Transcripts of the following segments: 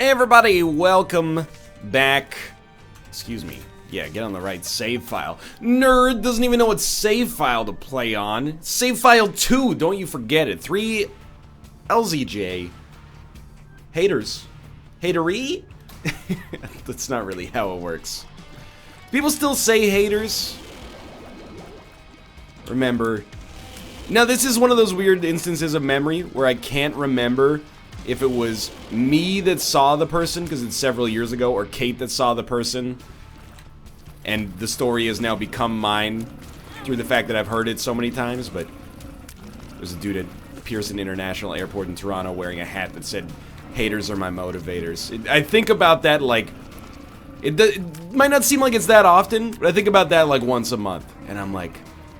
Hey everybody, welcome back. Excuse me. Yeah, get on the right save file. Nerd doesn't even know what save file to play on. Save file 2, don't you forget it. 3 LZJ. Haters. Hatery? That's not really how it works. People still say haters. Remember. Now this is one of those weird instances of memory where I can't remember if it was me that saw the person, because it's several years ago, or Kate that saw the person, and the story has now become mine through the fact that I've heard it so many times. But there's a dude at Pearson International Airport in Toronto wearing a hat that said, "Haters are my motivators." I think about that like, it might not seem like it's that often, but I think about that like once a month, and I'm like,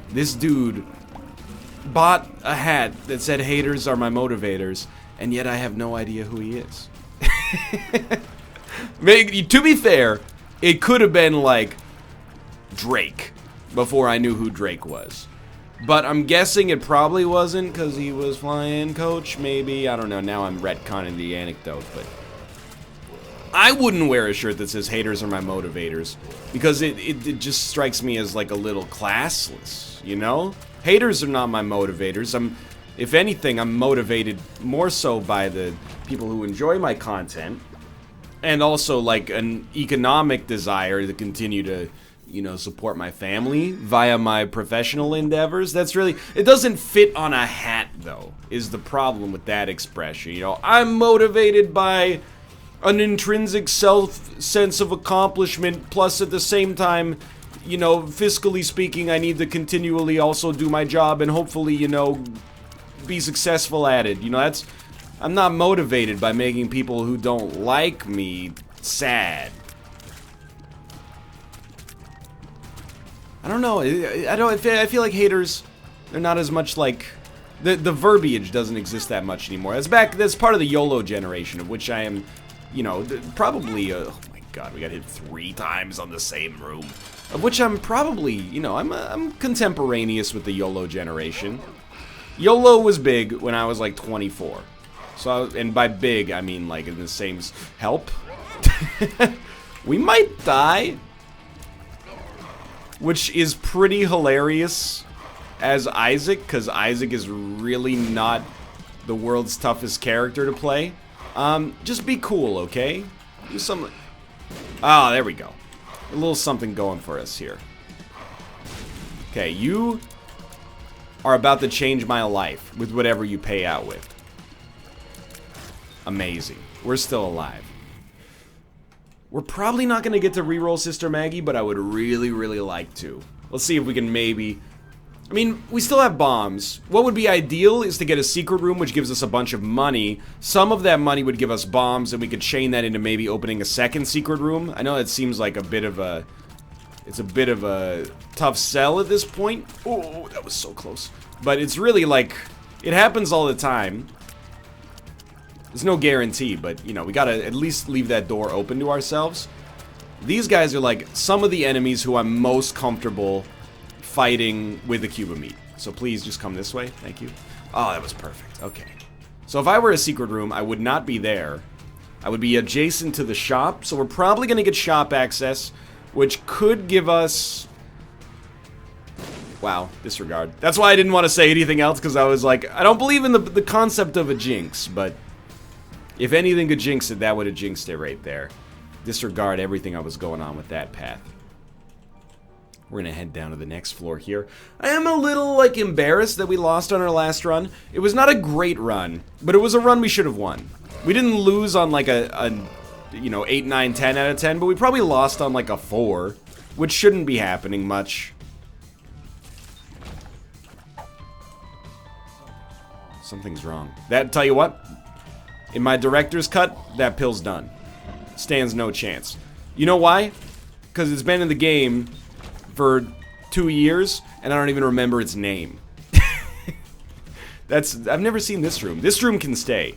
this dude bought a hat that said, "Haters are my motivators," and yet I have no idea who he is. To be fair, it could have been like Drake before I knew who Drake was. But I'm guessing it probably wasn't because he was flying coach, maybe. I don't know. Now I'm retconning the anecdote, but I wouldn't wear a shirt that says "Haters are my motivators" because it just strikes me as like a little classless, you know? Haters are not my motivators. If anything, I'm motivated more so by the people who enjoy my content, and also like an economic desire to continue to, you know, support my family via my professional endeavors. That's really, it doesn't fit on a hat though, is the problem with that expression. You know, I'm motivated by an intrinsic sense of accomplishment, plus at the same time, you know, fiscally speaking, I need to continually also do my job and hopefully, you know, be successful at it. You know, I'm not motivated by making people who don't like me sad. I don't know. I feel like haters, they're not as much like the verbiage doesn't exist that much anymore. That's part of the YOLO generation, of which I am, you know, probably. Oh my God, we got hit 3 times on the same room. Of which I'm probably, you know, I'm contemporaneous with the YOLO generation. YOLO was big when I was like 24. So, and by big, I mean like in the same help. We might die. Which is pretty hilarious as Isaac, because Isaac is really not the world's toughest character to play. Just be cool, okay? Do some. Ah, there we go. A little something going for us here. Okay, you are about to change my life with whatever you pay out with. Amazing. We're still alive. We're probably not going to get to reroll Sister Maggie, but I would really, really like to. Let's see if we can maybe. I mean, we still have bombs. What would be ideal is to get a secret room, which gives us a bunch of money. Some of that money would give us bombs, and we could chain that into maybe opening a second secret room. I know that seems like a bit of a. It's a bit of a tough sell at this point. Oh, that was so close. But it's really like, it happens all the time. There's no guarantee, but, you know, we gotta at least leave that door open to ourselves. These guys are like some of the enemies who I'm most comfortable fighting with a cube of meat. So please just come this way. Thank you. Oh, that was perfect. Okay. So if I were a secret room, I would not be there. I would be adjacent to the shop. So we're probably gonna get shop access, which could give us. Wow, disregard. That's why I didn't want to say anything else, because I was like, I don't believe in the concept of a jinx, but if anything could jinx it, that would have jinxed it right there. Disregard everything I was going on with that path. We're gonna head down to the next floor here. I am a little, like, embarrassed that we lost on our last run. It was not a great run, but it was a run we should have won. We didn't lose on, like, a you know, 8, 9, 10 out of 10, but we probably lost on, like, a 4, which shouldn't be happening much. Something's wrong. Tell you what, in my director's cut, that pill's done. Stands no chance. You know why? Because it's been in the game for 2 years, and I don't even remember its name. I've never seen this room. This room can stay.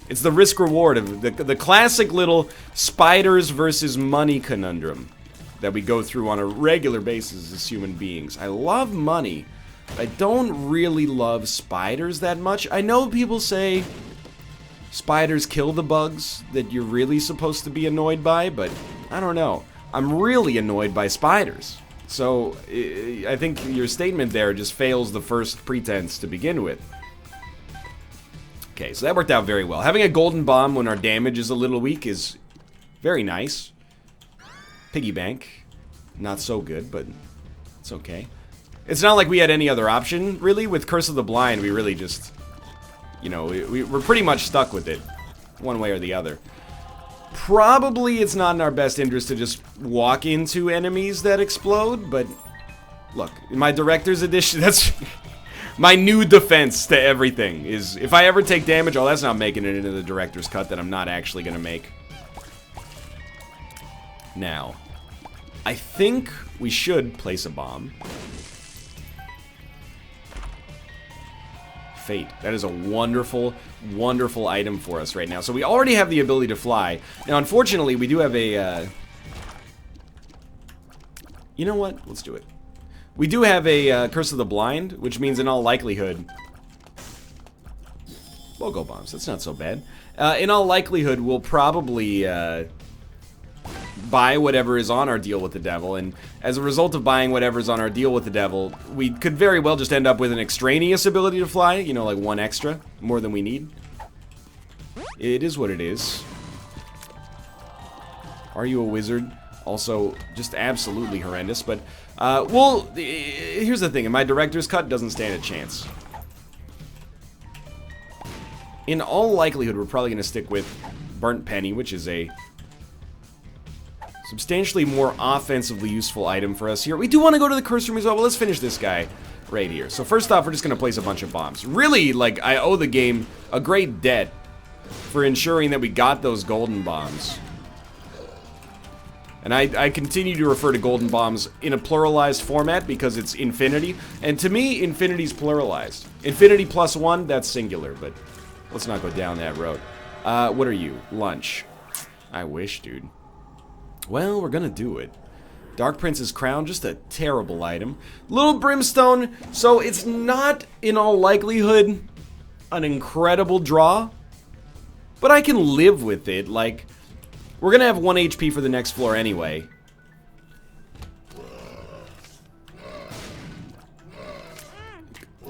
It's the risk-reward of the classic little spiders versus money conundrum that we go through on a regular basis as human beings. I love money. I don't really love spiders that much. I know people say spiders kill the bugs that you're really supposed to be annoyed by, but I don't know. I'm really annoyed by spiders. So, I think your statement there just fails the first pretense to begin with. Okay, so that worked out very well. Having a golden bomb when our damage is a little weak is very nice. Piggy bank. Not so good, but it's okay. It's not like we had any other option, really. With Curse of the Blind, we really just... You know, we're pretty much stuck with it. One way or the other. Probably it's not in our best interest to just walk into enemies that explode, but... Look, in my Director's Edition, that's... my new defense to everything is... If I ever take damage, oh, that's not making it into the Director's Cut that I'm not actually gonna make. Now... I think we should place a bomb. Fate. That is a wonderful, wonderful item for us right now. So we already have the ability to fly. Now, unfortunately, we do have a... You know what? Let's do it. We do have a Curse of the Blind, which means in all likelihood... Logo bombs. That's not so bad. In all likelihood, we'll probably... buy whatever is on our deal with the devil, and as a result of buying whatever's on our deal with the devil, we could very well just end up with an extraneous ability to fly, you know, like one extra, more than we need. It is what it is. Are you a wizard? Also, just absolutely horrendous, but, well, here's the thing, in my Director's Cut, doesn't stand a chance. In all likelihood, we're probably going to stick with Burnt Penny, which is a substantially more offensively useful item for us here. We do want to go to the curse room as well, but let's finish this guy right here. So first off, we're just going to place a bunch of bombs. Really, like, I owe the game a great debt for ensuring that we got those golden bombs. And I continue to refer to golden bombs in a pluralized format because it's infinity. And to me, infinity's pluralized. Infinity plus one, that's singular, but let's not go down that road. What are you? Lunch. I wish, dude. Well, we're gonna do it. Dark Prince's Crown, just a terrible item. Little Brimstone, so it's not, in all likelihood, an incredible draw. But I can live with it, like... We're gonna have 1 HP for the next floor anyway.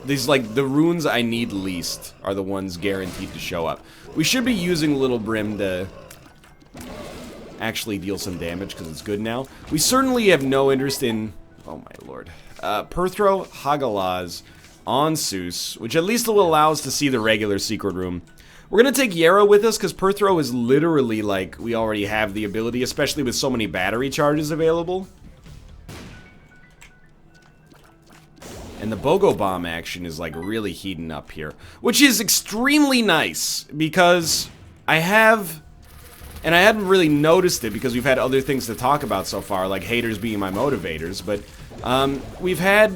These, like, the runes I need least are the ones guaranteed to show up. We should be using Little Brim to... actually deal some damage, because it's good now. We certainly have no interest in... Oh my lord. Perthro, Hagalaz, Onsus, which at least will allow us to see the regular secret room. We're going to take Yarrow with us, because Perthro is literally like, we already have the ability, especially with so many battery charges available. And the Bogo Bomb action is like really heating up here, which is extremely nice, because I have... And I hadn't really noticed it because we've had other things to talk about so far, like haters being my motivators, but we've had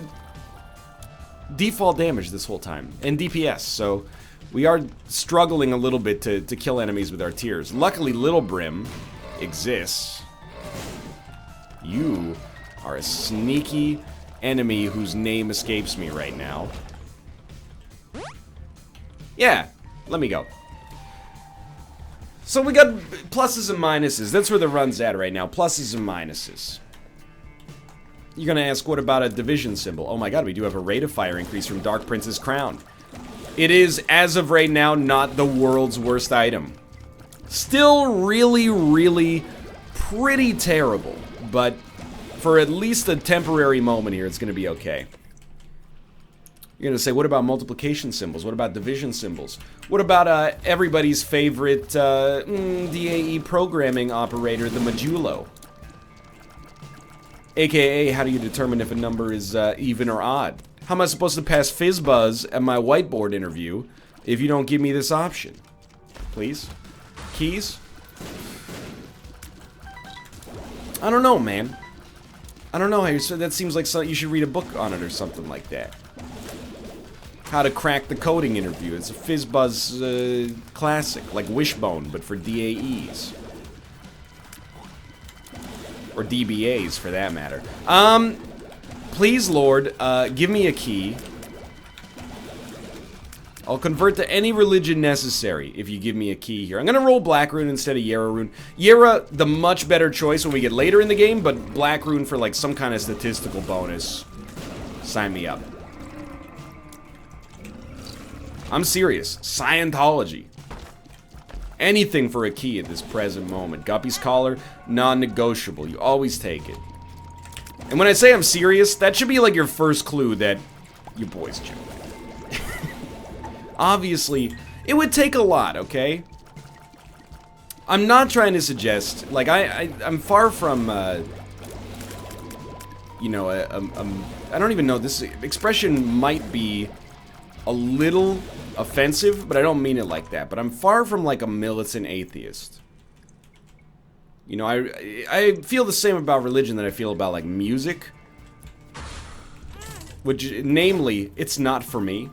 default damage this whole time, and DPS, so we are struggling a little bit to kill enemies with our tears. Luckily, Little Brim exists. You are a sneaky enemy whose name escapes me right now. Yeah, let me go. So we got pluses and minuses. That's where the run's at right now. Pluses and minuses. You're gonna ask, what about a division symbol? Oh my god, we do have a rate of fire increase from Dark Prince's Crown. It is, as of right now, not the world's worst item. Still really, really pretty terrible. But for at least a temporary moment here, it's gonna be okay. You're gonna say, what about multiplication symbols? What about division symbols? What about everybody's favorite DAE programming operator, the Modulo? AKA, how do you determine if a number is even or odd? How am I supposed to pass FizzBuzz at my whiteboard interview if you don't give me this option? Please? Keys? I don't know, man. I don't know how you said that. Seems like you should read a book on it or something like that. How to crack the coding interview. It's a FizzBuzz classic, like Wishbone, but for DAEs. Or DBAs, for that matter. Please, Lord, give me a key. I'll convert to any religion necessary if you give me a key here. I'm gonna roll Black Rune instead of Yera Rune. Yera, the much better choice when we get later in the game, but Black Rune for like some kind of statistical bonus. Sign me up. I'm serious. Scientology. Anything for a key at this present moment. Guppy's Collar, non-negotiable. You always take it. And when I say I'm serious, that should be like your first clue that your boy's joking. Obviously, it would take a lot, okay? I'm not trying to suggest, like, I'm far from, you know, I don't even know, this expression might be a little offensive, but I don't mean it like that. But I'm far from, like, a militant atheist. You know, I feel the same about religion that I feel about, like, music. Which, namely, it's not for me.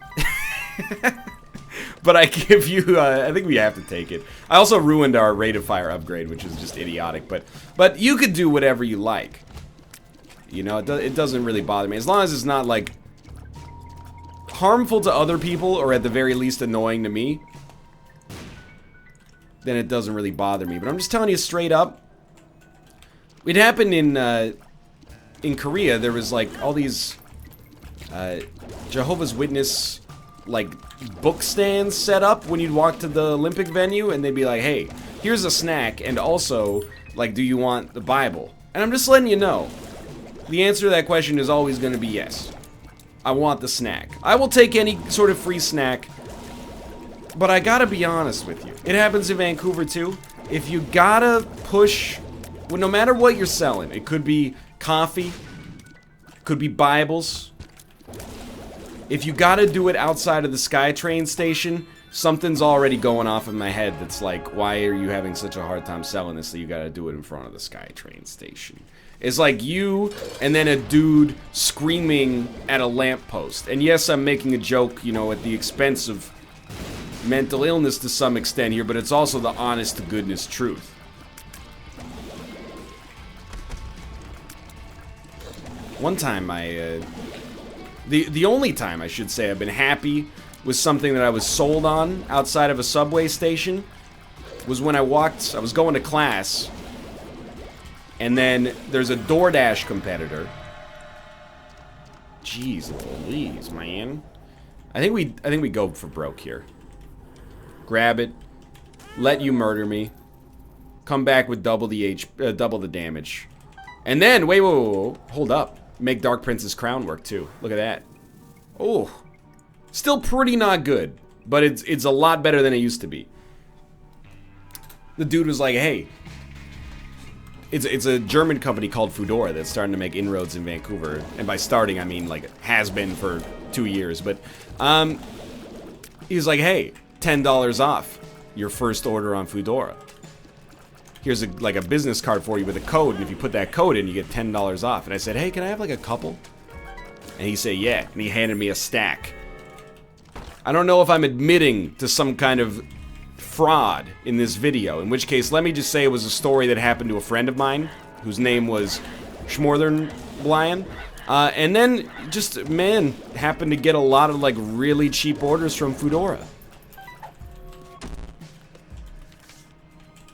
But I give you, I think we have to take it. I also ruined our rate of fire upgrade, which is just idiotic. But you could do whatever you like. You know, it doesn't really bother me. As long as it's not, like, harmful to other people, or at the very least annoying to me, then it doesn't really bother me. But I'm just telling you straight up. It happened in Korea. There was, like, all these Jehovah's Witness, like, book stands set up when you'd walk to the Olympic venue, and they'd be like, hey, here's a snack, and also, like, do you want the Bible? And I'm just letting you know, the answer to that question is always going to be yes. I want the snack. I will take any sort of free snack, but I gotta be honest with you. It happens in Vancouver, too. If you gotta push, well, no matter what you're selling, it could be coffee, could be Bibles. If you gotta do it outside of the SkyTrain station, something's already going off in my head that's like, why are you having such a hard time selling this that you gotta do it in front of the SkyTrain station? It's like you and then a dude screaming at a lamppost. And yes, I'm making a joke, you know, at the expense of mental illness to some extent here, but it's also the honest to goodness truth. One time the only time, I should say, I've been happy with something that I was sold on outside of a subway station was when I was going to class, and then there's a DoorDash competitor. Jeez Louise, man. I think we go for broke here. Grab it, let you murder me, come back with double the damage, and then wait, hold up. Make Dark Prince's crown work too. Look at that. Oh, still pretty not good, but it's a lot better than it used to be. The dude was like, "Hey, it's a German company called Foodora that's starting to make inroads in Vancouver, and by starting I mean like has been for 2 years." But he was like, "Hey, $10 off your first order on Foodora. Here's like a business card for you with a code, and if you put that code in, you get $10 off." And I said, "Hey, can I have like a couple?" And he said, "Yeah," and he handed me a stack. I don't know if I'm admitting to some kind of fraud in this video, in which case, let me just say it was a story that happened to a friend of mine, whose name was Northernlion. And then, just, man, happened to get a lot of, like, really cheap orders from Foodora.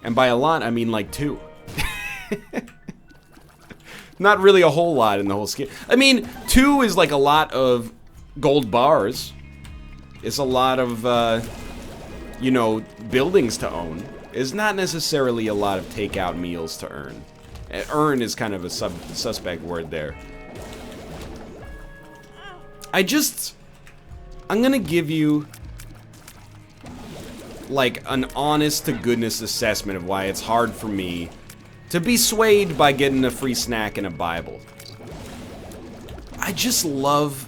And by a lot, I mean like 2. Not really a whole lot in the whole scheme. I mean, 2 is like a lot of gold bars. It's a lot of, you know, buildings to own. It's not necessarily a lot of takeout meals to earn. Earn is kind of a suspect word there. I'm gonna give you like an honest to goodness assessment of why it's hard for me to be swayed by getting a free snack and a Bible. I just love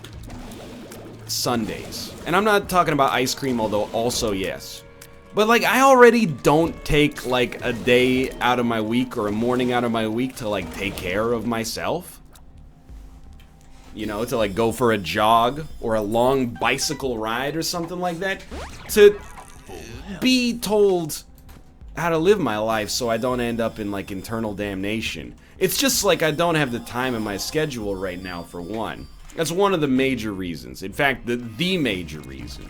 Sundays. And I'm not talking about ice cream, although also yes. But like, I already don't take like a day out of my week or a morning out of my week to like take care of myself. You know, to like go for a jog or a long bicycle ride or something like that. To be told how to live my life so I don't end up in like internal damnation. It's just like I don't have the time in my schedule right now, for one. That's one of the major reasons. In fact, the major reason.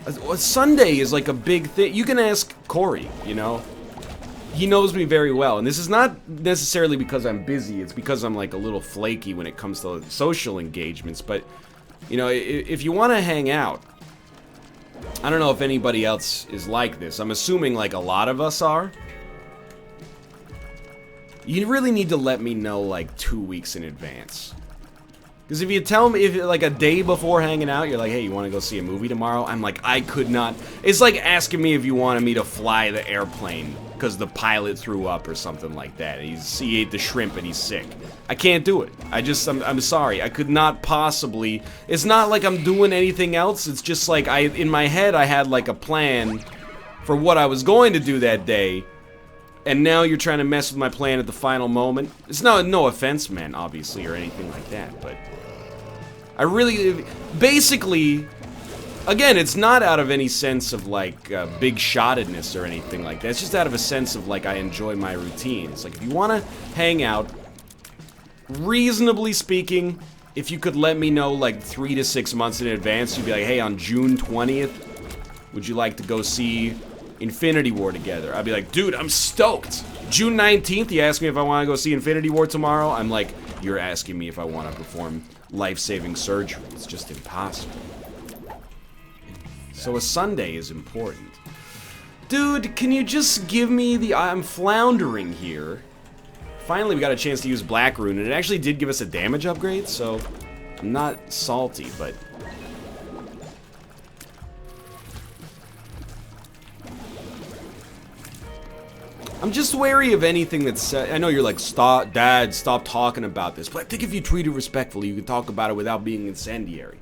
A Sunday is like a big thing. You can ask Corey, you know? He knows me very well, and this is not necessarily because I'm busy, it's because I'm like a little flaky when it comes to social engagements, but, you know, if you want to hang out, I don't know if anybody else is like this. I'm assuming like a lot of us are. You really need to let me know like 2 weeks in advance. Because if you tell me, if like a day before hanging out, you're like, hey, you want to go see a movie tomorrow? I'm like, I could not. It's like asking me if you wanted me to fly the airplane because the pilot threw up or something like that. He ate the shrimp and he's sick. I can't do it. I'm sorry. I could not possibly. It's not like I'm doing anything else. It's just like in my head, I had like a plan for what I was going to do that day. And now you're trying to mess with my plan at the final moment. It's no offense, man, obviously, or anything like that, but I really, basically, again, it's not out of any sense of like big shottedness or anything like that. It's just out of a sense of like I enjoy my routine. It's like if you want to hang out, reasonably speaking, if you could let me know like 3 to 6 months in advance, you'd be like, hey, on June 20th, would you like to go see Infinity War together? I'd be like, dude, I'm stoked. June 19th, you ask me if I want to go see Infinity War tomorrow. I'm like, you're asking me if I want to perform life-saving surgery. It's just impossible. So a Sunday is important. Dude, can you just give me the... I'm floundering here. Finally, we got a chance to use Black Rune, and it actually did give us a damage upgrade, so I'm not salty, but... I'm just wary of anything that's I know you're like, stop, Dad, stop talking about this. But I think if you treat it respectfully, you can talk about it without being incendiary.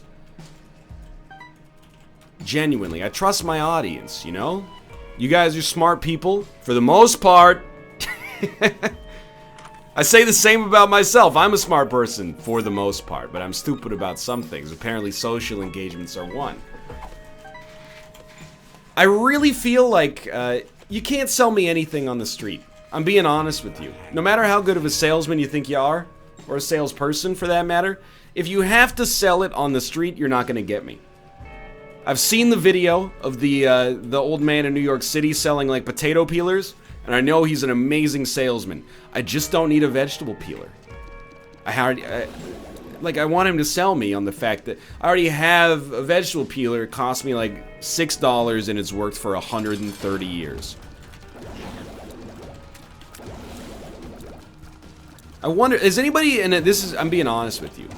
Genuinely, I trust my audience, you know? You guys are smart people, for the most part. I say the same about myself. I'm a smart person, for the most part. But I'm stupid about some things. Apparently, social engagements are one. I really feel like... you can't sell me anything on the street. I'm being honest with you. No matter how good of a salesman you think you are, or a salesperson for that matter, if you have to sell it on the street, you're not going to get me. I've seen the video of the old man in New York City selling like potato peelers, and I know he's an amazing salesman. I just don't need a vegetable peeler. I want him to sell me on the fact that I already have a vegetable peeler. It cost me like $6 and it's worked for 130 years. I wonder, is anybody, and I'm being honest with you.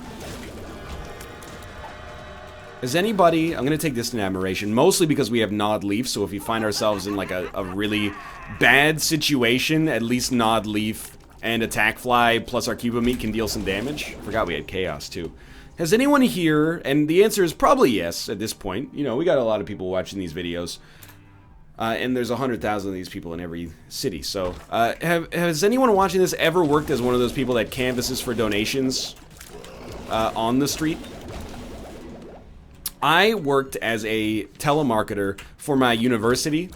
Is anybody, I'm going to take this in admiration, mostly because we have Nod Leaf, so if we find ourselves in like a really bad situation, at least Nod Leaf and Attack Fly plus our Cuba Meat can deal some damage. Forgot we had Chaos too. Has anyone here, and the answer is probably yes at this point, you know, we got a lot of people watching these videos, and there's 100,000 of these people in every city, so, has anyone watching this ever worked as one of those people that canvasses for donations, on the street? I worked as a telemarketer for my university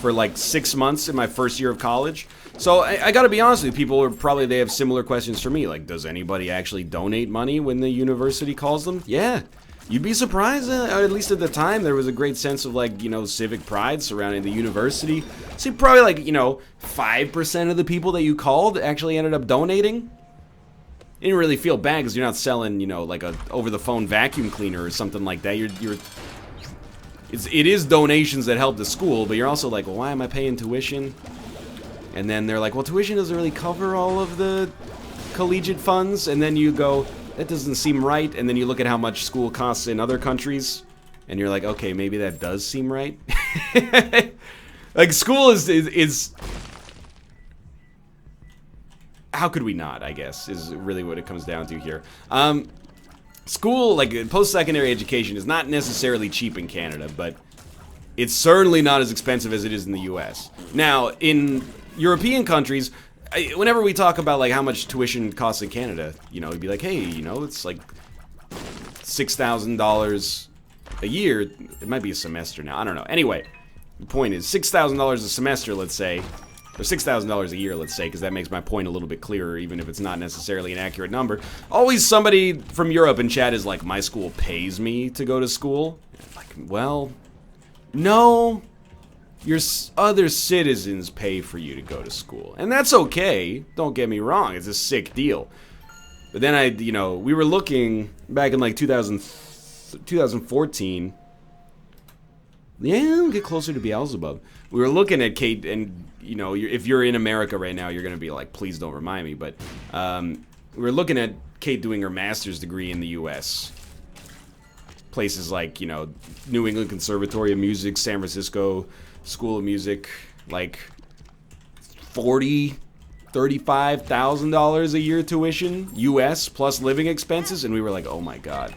for like 6 months in my first year of college. So I gotta be honest with you, people are probably, they have similar questions for me. Like, does anybody actually donate money when the university calls them? Yeah. You'd be surprised, at least at the time, there was a great sense of like, you know, civic pride surrounding the university. See, probably like, you know, 5% of the people that you called actually ended up donating. You didn't really feel bad because you're not selling, you know, like a over-the-phone vacuum cleaner or something like that. It is donations that help the school, but you're also like, well, why am I paying tuition? And then they're like, well, tuition doesn't really cover all of the collegiate funds. And then you go, that doesn't seem right. And then you look at how much school costs in other countries, and you're like, okay, maybe that does seem right. Like, school is how could we not, I guess, is really what it comes down to here. School, like, post-secondary education is not necessarily cheap in Canada, but it's certainly not as expensive as it is in the US. Now, in European countries, whenever we talk about, like, how much tuition costs in Canada, you know, it'd be like, hey, you know, it's like $6,000 a year. It might be a semester now. I don't know. Anyway, the point is, $6,000 a semester, let's say. or $6,000 a year, let's say, because that makes my point a little bit clearer, even if it's not necessarily an accurate number. Always somebody from Europe in chat is like, my school pays me to go to school. Like, well, no, your other citizens pay for you to go to school. And that's okay, don't get me wrong, it's a sick deal. But then we were looking back in like 2014. Yeah, we'll get closer to Beelzebub. We were looking at Kate, and if you're in America right now, you're gonna be like, please don't remind me. But we were looking at Kate doing her master's degree in the U.S. Places like New England Conservatory of Music, San Francisco School of Music, like $35,000 a year tuition, U.S. plus living expenses, and we were like, oh my god.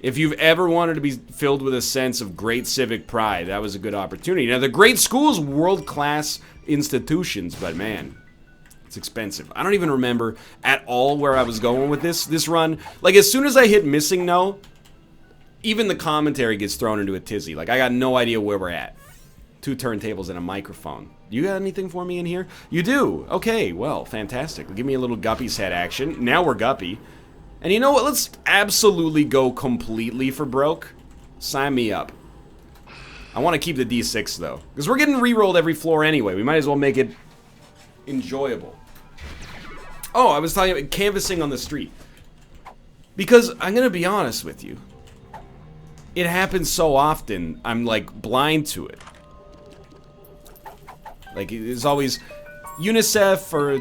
If you've ever wanted to be filled with a sense of great civic pride, that was a good opportunity. Now, the great schools, world-class institutions, but man, it's expensive. I don't even remember at all where I was going with this run. Like, as soon as I hit missing no, even the commentary gets thrown into a tizzy. Like, I got no idea where we're at. 2 turntables and a microphone. You got anything for me in here? You do? Okay, well, fantastic. Give me a little Guppy's head action. Now we're Guppy. And you know what? Let's absolutely go completely for broke. Sign me up. I want to keep the D6, though. Because we're getting re-rolled every floor anyway. We might as well make it enjoyable. Oh, I was talking about canvassing on the street. Because I'm going to be honest with you. It happens so often, I'm, like, blind to it. Like, there's always UNICEF or,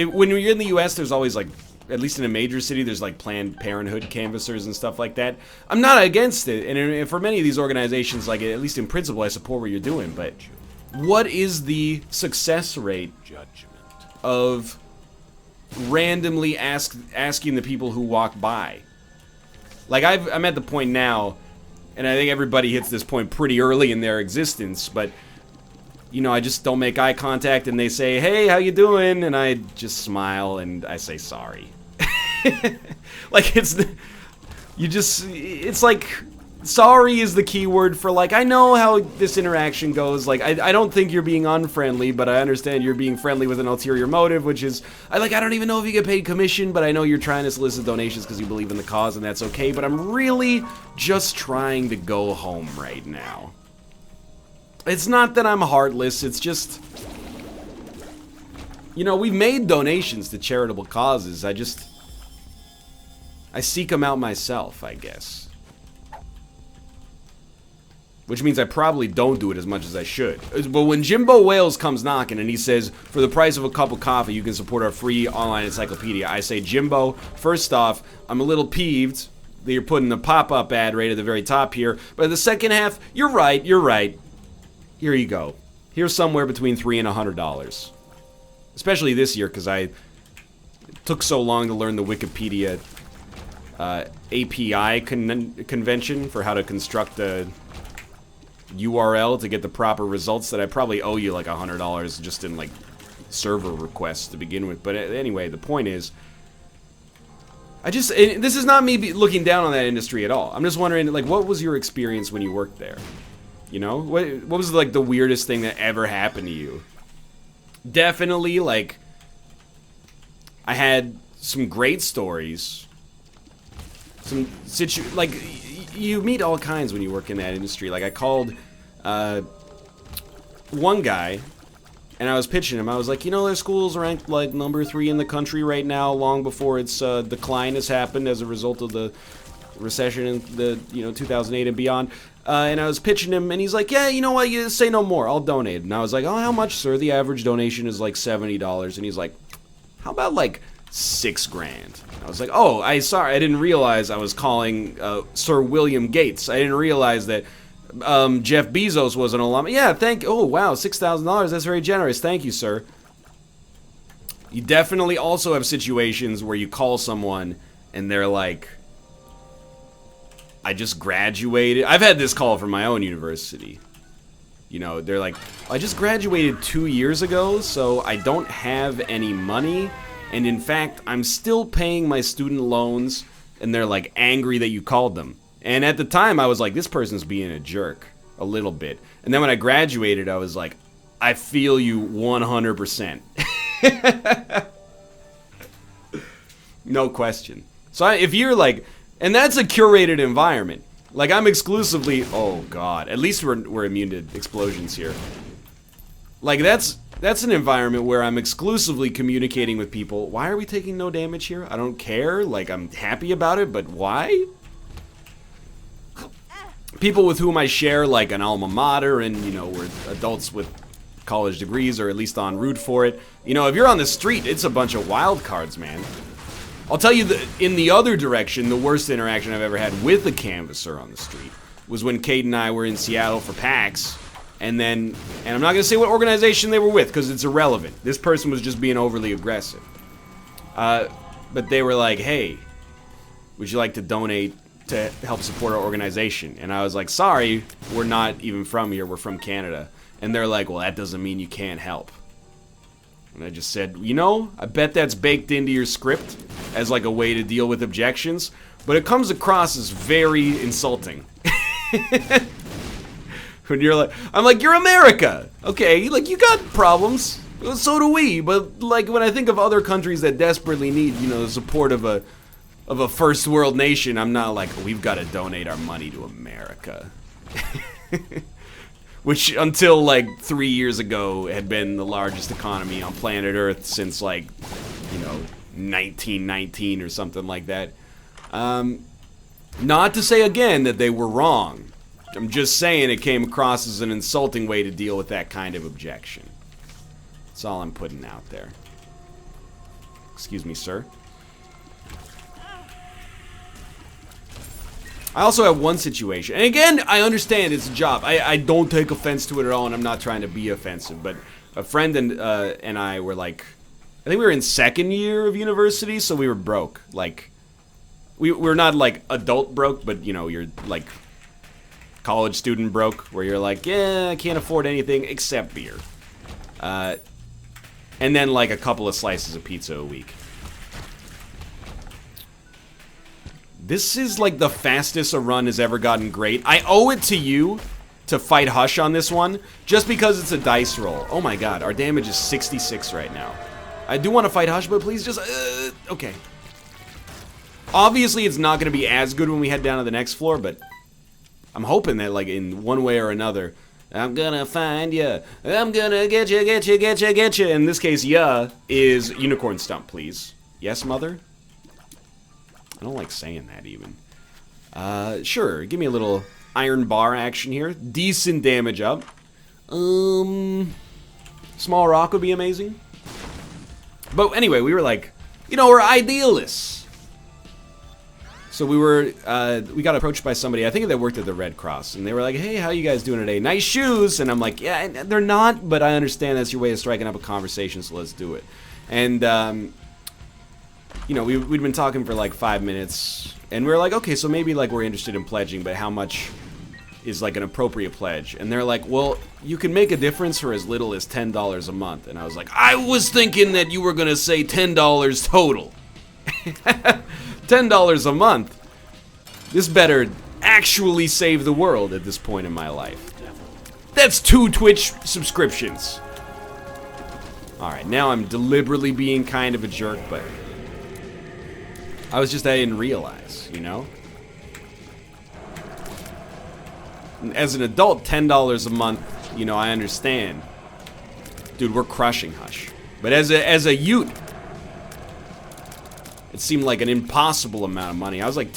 when you're in the U.S., there's always, like, at least in a major city, there's like Planned Parenthood canvassers and stuff like that. I'm not against it, and for many of these organizations, like at least in principle, I support what you're doing. But what is the success rate of randomly asking the people who walk by? Like I'm at the point now, and I think everybody hits this point pretty early in their existence, but I just don't make eye contact, and they say, "Hey, how you doing?" And I just smile and I say sorry. Like it's like sorry is the key word for like I know how this interaction goes. Like I don't think you're being unfriendly, but I understand you're being friendly with an ulterior motive, which is I don't even know if you get paid commission, but I know you're trying to solicit donations because you believe in the cause, and that's okay. But I'm really just trying to go home right now. It's not that I'm heartless, it's just we've made donations to charitable causes. I seek them out myself, I guess. Which means I probably don't do it as much as I should. But when Jimbo Wales comes knocking and he says, for the price of a cup of coffee, you can support our free online encyclopedia, I say, Jimbo, first off, I'm a little peeved that you're putting the pop-up ad right at the very top here. But the second half, you're right. Here you go. Here's somewhere between $3 and $100. Especially this year, because it took so long to learn the Wikipedia API convention for how to construct a URL to get the proper results that I probably owe you like $100 just in like server requests to begin with. But anyway, the point is, this is not me looking down on that industry at all. I'm just wondering, like, what was your experience when you worked there? What was like the weirdest thing that ever happened to you? Definitely, like, I had some great stories. You meet all kinds when you work in that industry. Like, I called one guy, and I was pitching him. I was like, their school's ranked like number 3 in the country right now, long before its decline has happened as a result of the recession in the 2008 and beyond. And I was pitching him, and he's like, yeah, you know what, you say no more, I'll donate. And I was like, oh, how much, sir? The average donation is like $70. And he's like, how about like $6,000? I was like, oh, sorry, I didn't realize I was calling Sir William Gates. I didn't realize that Jeff Bezos was an alum. Yeah, oh, wow, $6,000, that's very generous. Thank you, sir. You definitely also have situations where you call someone, and they're like, I just graduated. I've had this call from my own university. They're like, I just graduated 2 years ago, so I don't have any money. And in fact, I'm still paying my student loans. And they're like angry that you called them. And at the time, I was like, this person's being a jerk. A little bit. And then when I graduated, I was like, I feel you 100%. No question. So if you're like, and that's a curated environment. Like I'm exclusively, oh god, at least we're immune to explosions here. Like that's an environment where I'm exclusively communicating with people. Why are we taking no damage here? I don't care. Like I'm happy about it, but why? People with whom I share like an alma mater and, you know, we're adults with college degrees or at least en route for it. You know, if you're on the street, it's a bunch of wild cards, man. I'll tell you in the other direction, the worst interaction I've ever had with a canvasser on the street was when Kate and I were in Seattle for PAX, and I'm not going to say what organization they were with because it's irrelevant. This person was just being overly aggressive. But they were like, hey, would you like to donate to help support our organization? And I was like, sorry, we're not even from here, we're from Canada. And they're like, well, that doesn't mean you can't help. And I just said, you know, I bet that's baked into your script as like a way to deal with objections, but it comes across as very insulting. When you're like, I'm like, you're America. Okay, like you got problems. So do we. But like when I think of other countries that desperately need, you know, the support of a first world nation, I'm not like, we've got to donate our money to America. Which, until like 3 years ago, had been the largest economy on planet Earth since like, you know, 1919 or something like that. Not to say again that they were wrong. I'm just saying it came across as an insulting way to deal with that kind of objection. That's all I'm putting out there. Excuse me, sir. I also have one situation, and again, I understand it's a job. I don't take offense to it at all, and I'm not trying to be offensive, but a friend and I were like, I think we were in second year of university, so we were broke. Like, we're not like adult broke, but you know, you're like college student broke, where you're like, yeah, I can't afford anything except beer. And then like a couple of slices of pizza a week. This is like the fastest a run has ever gotten great. I owe it to you to fight Hush on this one, just because it's a dice roll. Oh my god, our damage is 66 right now. I do want to fight Hush, but please just... okay. Obviously, it's not going to be as good when we head down to the next floor, but I'm hoping that, like, in one way or another, I'm gonna find ya. I'm gonna get ya, get ya, get ya, get ya. In this case, ya is Unicorn Stump, please. Yes, mother? I don't like saying that, even. Sure, give me a little iron bar action here. Decent damage up. Small rock would be amazing. But anyway, we were like, you know, we're idealists. So we got approached by somebody, I think they worked at the Red Cross, and they were like, hey, how you guys doing today? Nice shoes. And I'm like, yeah, they're not, but I understand that's your way of striking up a conversation, so let's do it. And, you know, we'd been talking for like 5 minutes, and we were like, okay, so maybe like we're interested in pledging, but how much is like an appropriate pledge? And they're like, well, you can make a difference for as little as $10 a month. And I was like, I was thinking that you were gonna say $10 total. $10 a month. This better actually save the world at this point in my life. That's 2 Twitch subscriptions. Alright, now I'm deliberately being kind of a jerk, but I didn't realize, you know? As an adult, $10 a month, you know, I understand. Dude, we're crushing Hush. But as a youth, it seemed like an impossible amount of money. I was like,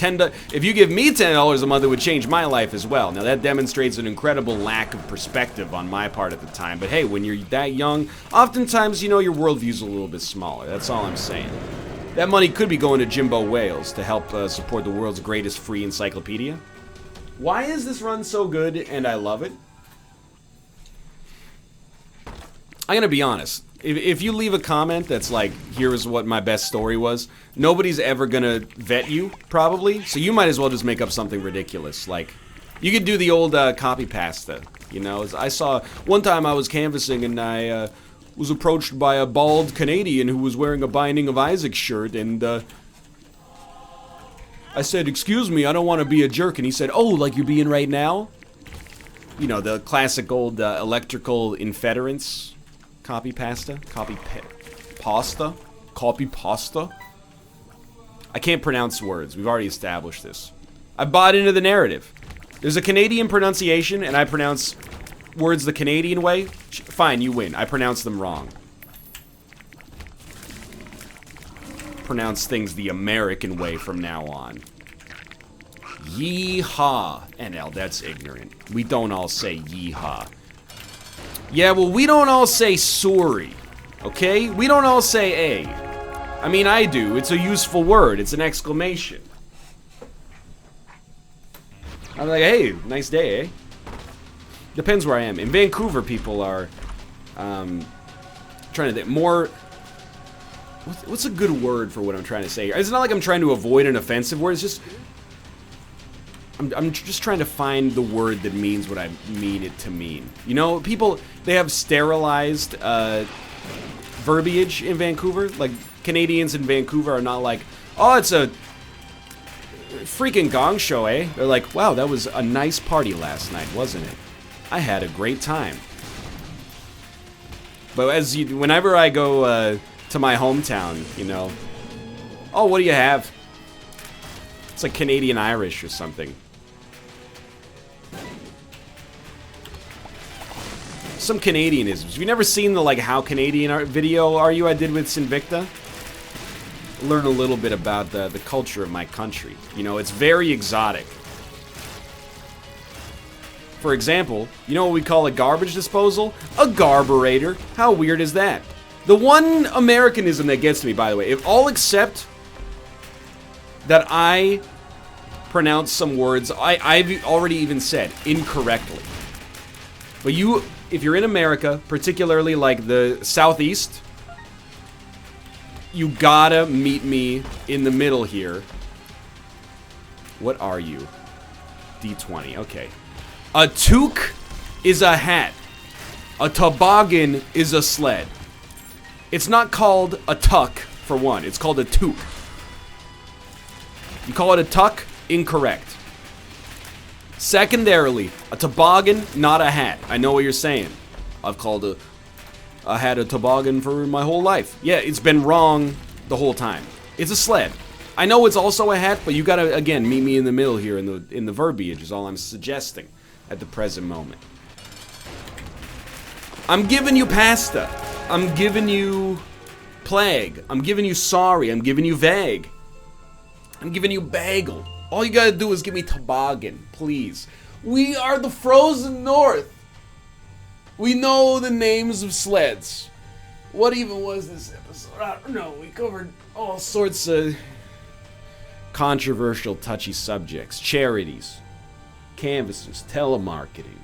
if you give me $10 a month, it would change my life as well. Now, that demonstrates an incredible lack of perspective on my part at the time. But hey, when you're that young, oftentimes, you know, your worldview's a little bit smaller. That's all I'm saying. That money could be going to Jimbo Wales to help support the world's greatest free encyclopedia. Why is this run so good and I love it? I'm gonna be honest. If you leave a comment that's like, here is what my best story was, nobody's ever gonna vet you, probably. So you might as well just make up something ridiculous. Like, you could do the old copy pasta, you know? I saw, one time I was canvassing and I was approached by a bald Canadian who was wearing a Binding of Isaac shirt, and I said, excuse me, I don't want to be a jerk, and he said, oh, like you're being right now? you know, the classic old electrical inference. Copy pasta? Pasta? Copy pasta? I can't pronounce words. We've already established this. I bought into the narrative. There's a Canadian pronunciation, and I pronounce words the Canadian way. Fine, you win. I pronounce them wrong. Pronounce things the American way from now on. Yeehaw. NL, that's ignorant. We don't all say yeehaw. Yeah, well, we don't all say sorry. Okay? We don't all say A. I mean, I do. It's a useful word. It's an exclamation. I'm like, hey, nice day, eh? Depends where I am. In Vancouver, people are trying to think more. What's a good word for what I'm trying to say here? It's not like I'm trying to avoid an offensive word. It's just I'm just trying to find the word that means what I mean it to mean. You know, people, they have sterilized verbiage in Vancouver. Like, Canadians in Vancouver are not like, oh, it's a freaking gong show, eh? They're like, wow, that was a nice party last night, wasn't it? I had a great time. But whenever I go to my hometown, you know, oh, what do you have? It's like Canadian Irish or something. Some Canadianisms. Have you never seen the, like, How Canadian video are you I did with Sinvicta? Learn a little bit about the culture of my country. You know, it's very exotic. For example, you know what we call a garbage disposal? A garburator. How weird is that? The one Americanism that gets to me, by the way, if all except that I pronounce some words I've already even said incorrectly. But you, if you're in America, particularly like the Southeast, you gotta meet me in the middle here. What are you? D20, okay. A toque is a hat. A toboggan is a sled. It's not called a tuck, for one. It's called a toque. You call it a tuck? Incorrect. Secondarily, a toboggan, not a hat. I know what you're saying. I've called a hat a toboggan for my whole life. Yeah, it's been wrong the whole time. It's a sled. I know it's also a hat, but you gotta, again, meet me in the middle here in the verbiage is all I'm suggesting at the present moment. I'm giving you pasta. I'm giving you plague. I'm giving you sorry. I'm giving you vague. I'm giving you bagel. All you gotta do is give me toboggan, please. We are the frozen north. We know the names of sleds. What even was this episode? I don't know. We covered all sorts of controversial, touchy subjects. Charities, canvases, telemarketing,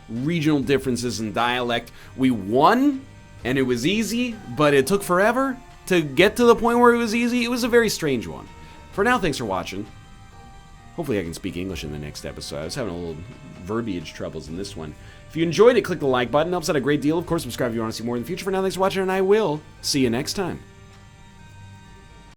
regional differences in dialect. We won, and it was easy, but it took forever to get to the point where it was easy. It was a very strange one. For now, thanks for watching. Hopefully I can speak English in the next episode. I was having a little verbiage troubles in this one. If you enjoyed it, click the like button. It helps out a great deal. Of course, subscribe if you want to see more in the future. For now, thanks for watching, and I will see you next time.